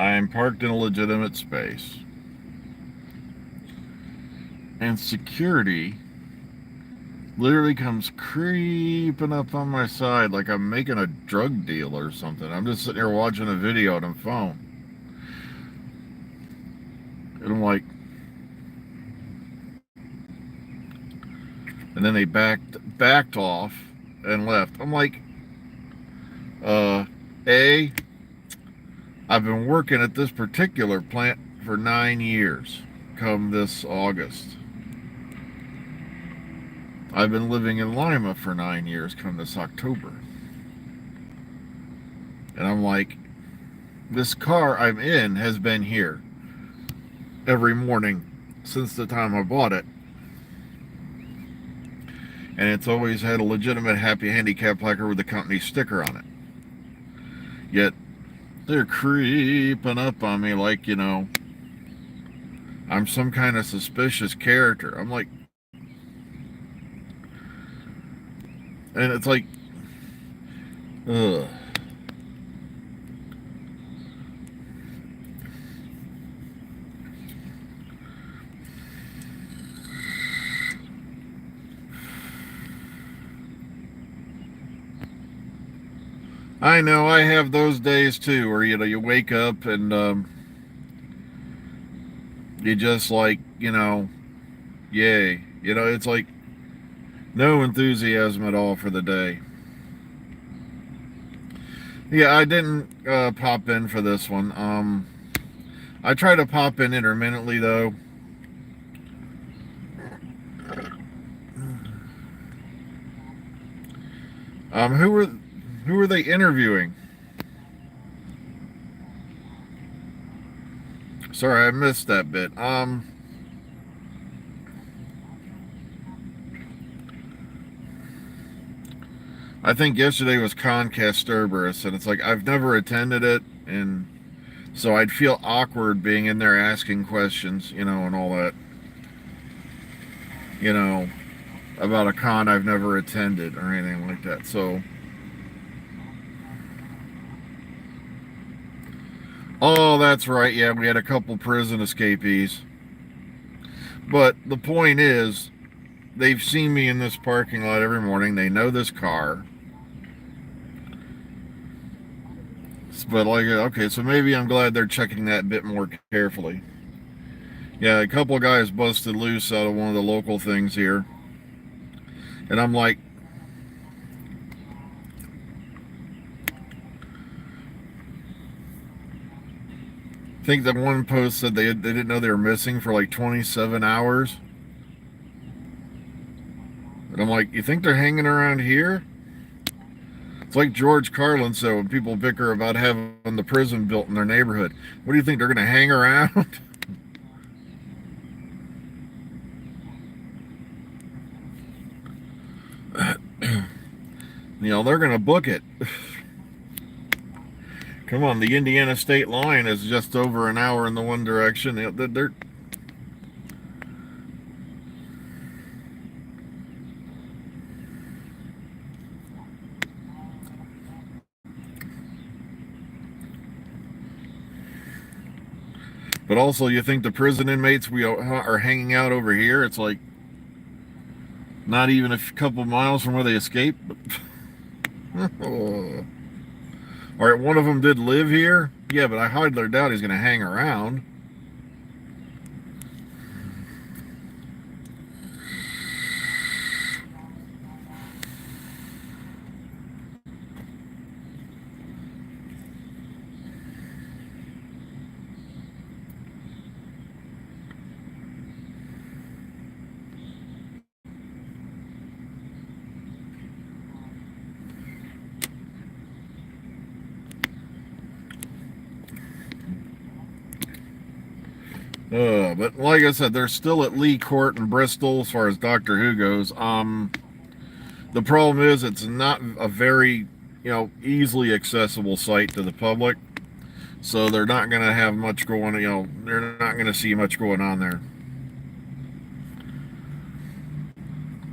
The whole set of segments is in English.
I'm parked in a legitimate space. And security literally comes creeping up on my side like I'm making a drug deal or something. I'm just sitting here watching a video on a phone. And I'm like, and then they backed off and left. I'm like, uh, A, I've been working at this particular plant for 9 years. Come this August. I've been living in Lima for 9 years. Come this October. And I'm like, this car I'm in has been here every morning since the time I bought it. And it's always had a legitimate happy handicap placard with the company sticker on it. Yet, they're creeping up on me like, I'm some kind of suspicious character. I'm like, and it's like, ugh. I know I have those days too, where you wake up and you just like yay, it's like no enthusiasm at all for the day. Yeah, I didn't pop in for this one. I try to pop in intermittently though. Who are they interviewing? Sorry, I missed that bit. I think yesterday was Concast Cerberus, and it's like I've never attended it, and so I'd feel awkward being in there asking questions, and all that, you know, about a con I've never attended or anything like that. So, oh, that's right. Yeah, we had a couple prison escapees. But the point is, they've seen me in this parking lot every morning. They know this car. But like, okay, so maybe I'm glad they're checking that bit more carefully. Yeah, a couple of guys busted loose out of one of the local things here. And I'm like, I think that one post said they didn't know they were missing for like 27 hours. And I'm like, you think they're hanging around here? It's like George Carlin said when people bicker about having the prison built in their neighborhood. What do you think, they're going to hang around? They're going to book it. Come on, the Indiana state line is just over an hour in the one direction. They're But also, you think the prison inmates we are hanging out over here? It's like not even a couple miles from where they escaped. All right, one of them did live here. Yeah, but I hardly doubt he's going to hang around. But like I said, they're still at Lee Court in Bristol as far as Doctor Who goes. The problem is it's not a very, easily accessible site to the public. So they're not going to have much going, they're not going to see much going on there.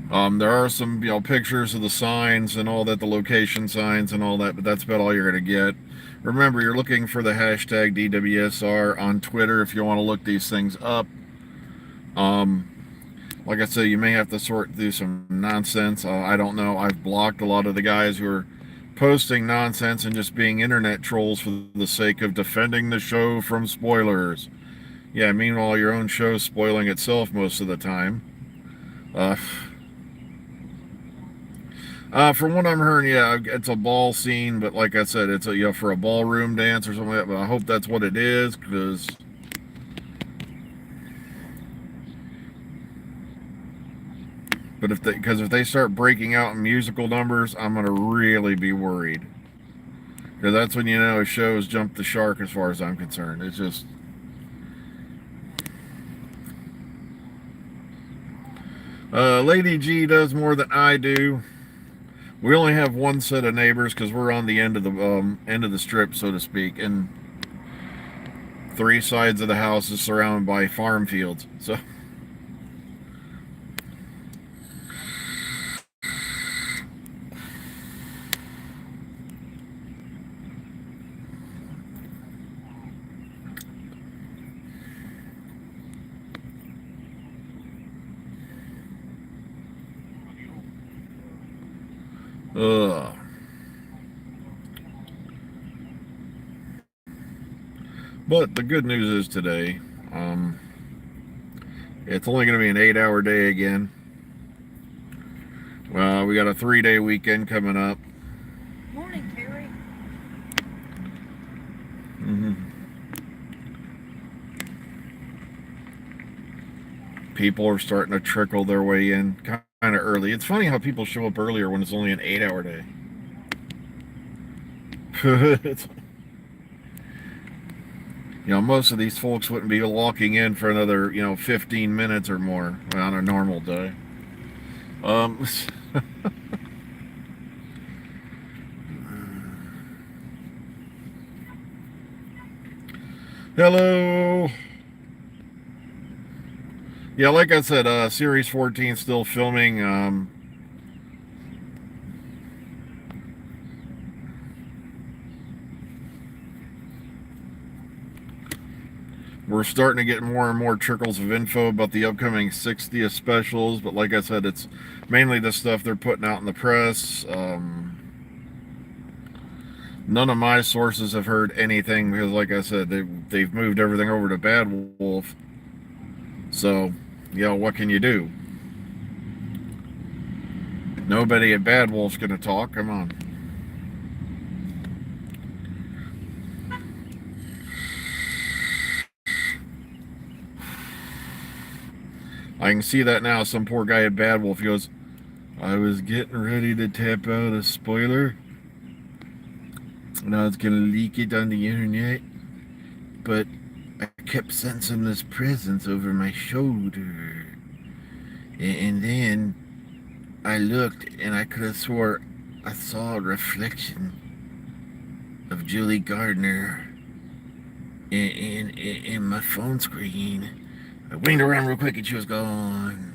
There are some, pictures of the signs and all that, the location signs and all that, but that's about all you're going to get. Remember, you're looking for the hashtag DWSR on Twitter if you want to look these things up. Um, like I said, you may have to sort through some nonsense. I don't know. I've blocked a lot of the guys who are posting nonsense and just being internet trolls for the sake of defending the show from spoilers. Yeah, meanwhile, your own show's spoiling itself most of the time. Uh, from what I'm hearing, yeah, it's a ball scene, but like I said, it's a for a ballroom dance or something like that. But I hope that's what it is, because if they start breaking out in musical numbers, I'm gonna really be worried, because that's when you know a show's jumped the shark as far as I'm concerned. It's just Lady G does more than I do. We only have one set of neighbors because we're on the end of the strip, so to speak, and three sides of the house is surrounded by farm fields. So, ugh. But the good news is today, um, it's only going to be an 8-hour day again. Well, we got a 3-day weekend coming up. Morning, Terry. Mm-hmm. People are starting to trickle their way in kind of early. It's funny how people show up earlier when it's only an 8-hour day. Most of these folks wouldn't be walking in for another, 15 minutes or more on a normal day. Um, Hello. Yeah, like I said, Series 14 still filming. We're starting to get more and more trickles of info about the upcoming 60th specials, but like I said, it's mainly the stuff they're putting out in the press. None of my sources have heard anything because, like I said, they've moved everything over to Bad Wolf. So, what can you do? Nobody at Bad Wolf's going to talk. Come on. I can see that now. Some poor guy at Bad Wolf, he goes, I was getting ready to tap out a spoiler, and I was going to leak it on the internet, but I kept sensing this presence over my shoulder. And then I looked, and I could have swore I saw a reflection of Julie Gardner in my phone screen. I winged around real quick, and she was gone.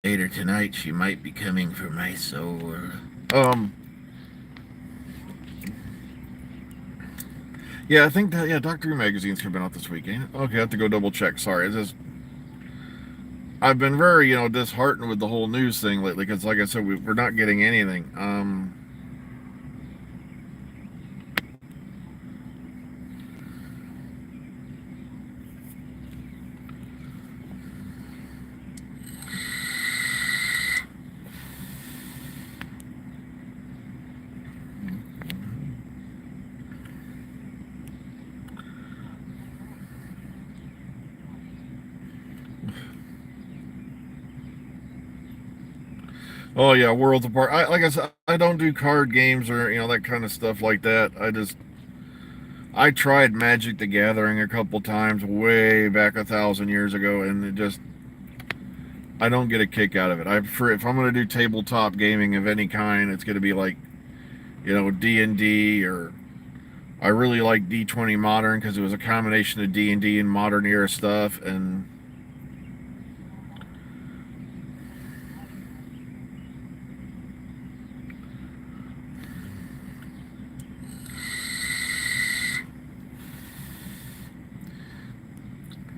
Later tonight, she might be coming for my soul. Yeah, I think that, Doctor Who magazine's coming out this weekend. Okay, I have to go double check. Sorry, I've been very, disheartened with the whole news thing lately because, like I said, we're not getting anything. Oh yeah, Worlds Apart. Like I said, I don't do card games or that kind of stuff like that. I tried Magic the Gathering a couple times way back 1,000 years ago, and I don't get a kick out of it. I prefer, if I'm going to do tabletop gaming of any kind, it's going to be like D&D, or I really like D20 Modern because it was a combination of D&D and modern era stuff, and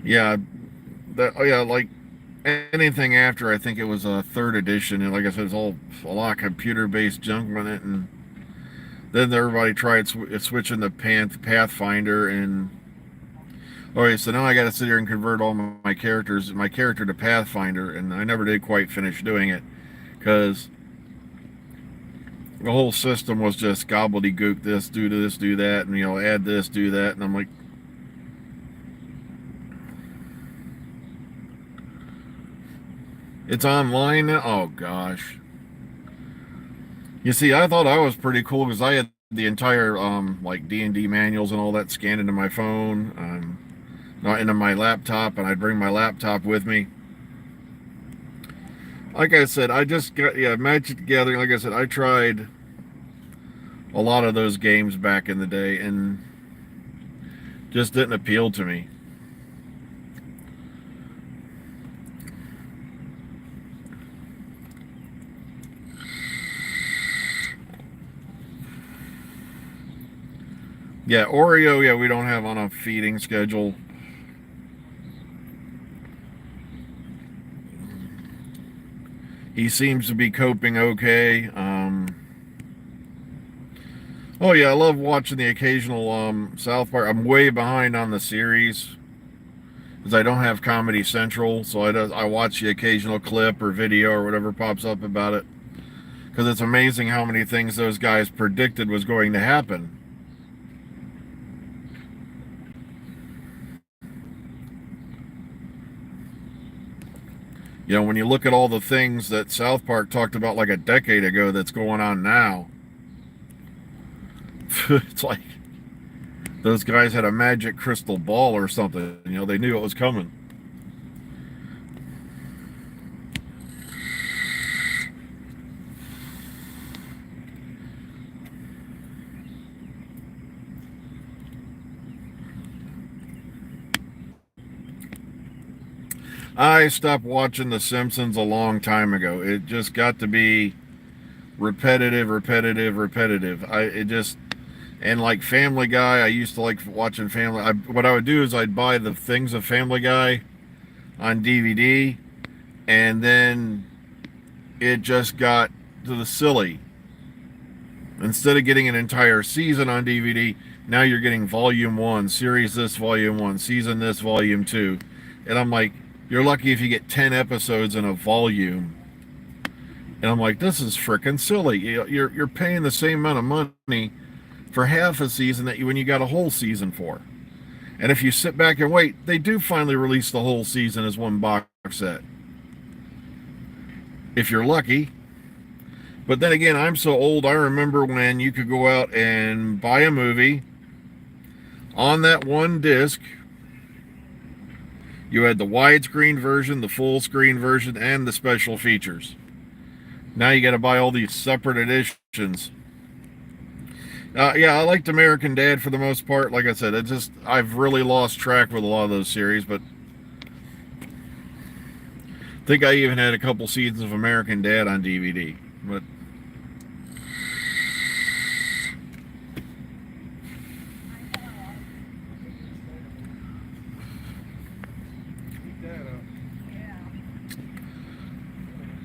Yeah, that. Oh yeah, like anything after, I think it was a third edition, and like I said, it's all a lot of computer-based junk on it, and then everybody tried switching to Pathfinder, and okay, so now I got to sit here and convert all my character to Pathfinder, and I never did quite finish doing it because the whole system was just gobbledygook. This, do that, and add this, do that, and I'm like, it's online now. Oh gosh. You see, I thought I was pretty cool because I had the entire like D&D manuals and all that scanned into my phone, not into my laptop, and I'd bring my laptop with me. Like I said, I just got Magic the Gathering. Like I said, I tried a lot of those games back in the day and just didn't appeal to me. Yeah, Oreo, yeah, we don't have on a feeding schedule. He seems to be coping okay. Oh yeah, I love watching the occasional South Park. I'm way behind on the series because I don't have Comedy Central, so I watch the occasional clip or video or whatever pops up about it, because it's amazing how many things those guys predicted was going to happen. When you look at all the things that South Park talked about like a decade ago that's going on now, it's like those guys had a magic crystal ball or something. They knew it was coming. I stopped watching The Simpsons a long time ago. It just got to be repetitive. And like Family Guy, I used to like watching Family. What I would do is I'd buy the things of Family Guy on DVD, and then it just got to the silly. Instead of getting an entire season on DVD, now you're getting volume 1, series this, volume 1, season this, volume 2. And I'm like, you're lucky if you get 10 episodes in a volume. And I'm like, this is freaking silly. You're paying the same amount of money for half a season when you got a whole season for. And if you sit back and wait, they do finally release the whole season as one box set, if you're lucky. But then again, I'm so old, I remember when you could go out and buy a movie on that one disc. You had the widescreen version, the full screen version, and the special features. Now you got to buy all these separate editions. Yeah, I liked American Dad for the most part. Like I said, I've really lost track with a lot of those series, but I think I even had a couple seasons of American Dad on DVD. But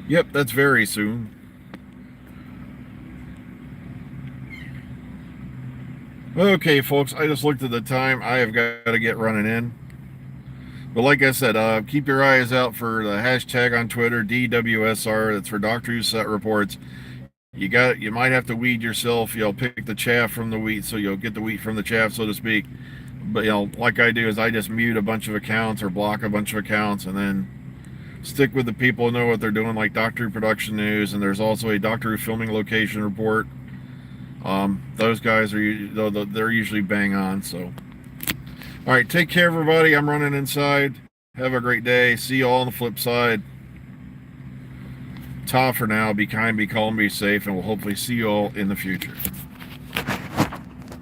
yep, that's very soon. Okay, folks, I just looked at the time. I have got to get running in. But like I said, keep your eyes out for the hashtag on Twitter, DWSR. That's for Doctor Who Set Reports. You might have to weed yourself. Pick the chaff from the wheat, so you'll get the wheat from the chaff, so to speak. But like I do, is I just mute a bunch of accounts or block a bunch of accounts, and then stick with the people who know what they're doing, like Doctor Who Production News. And there's also a Doctor Who Filming Location Report. Those guys they're usually bang on. So, all right, take care, everybody. I'm running inside. Have a great day. See you all on the flip side. Ta for now. Be kind, be calm, be safe, and we'll hopefully see you all in the future.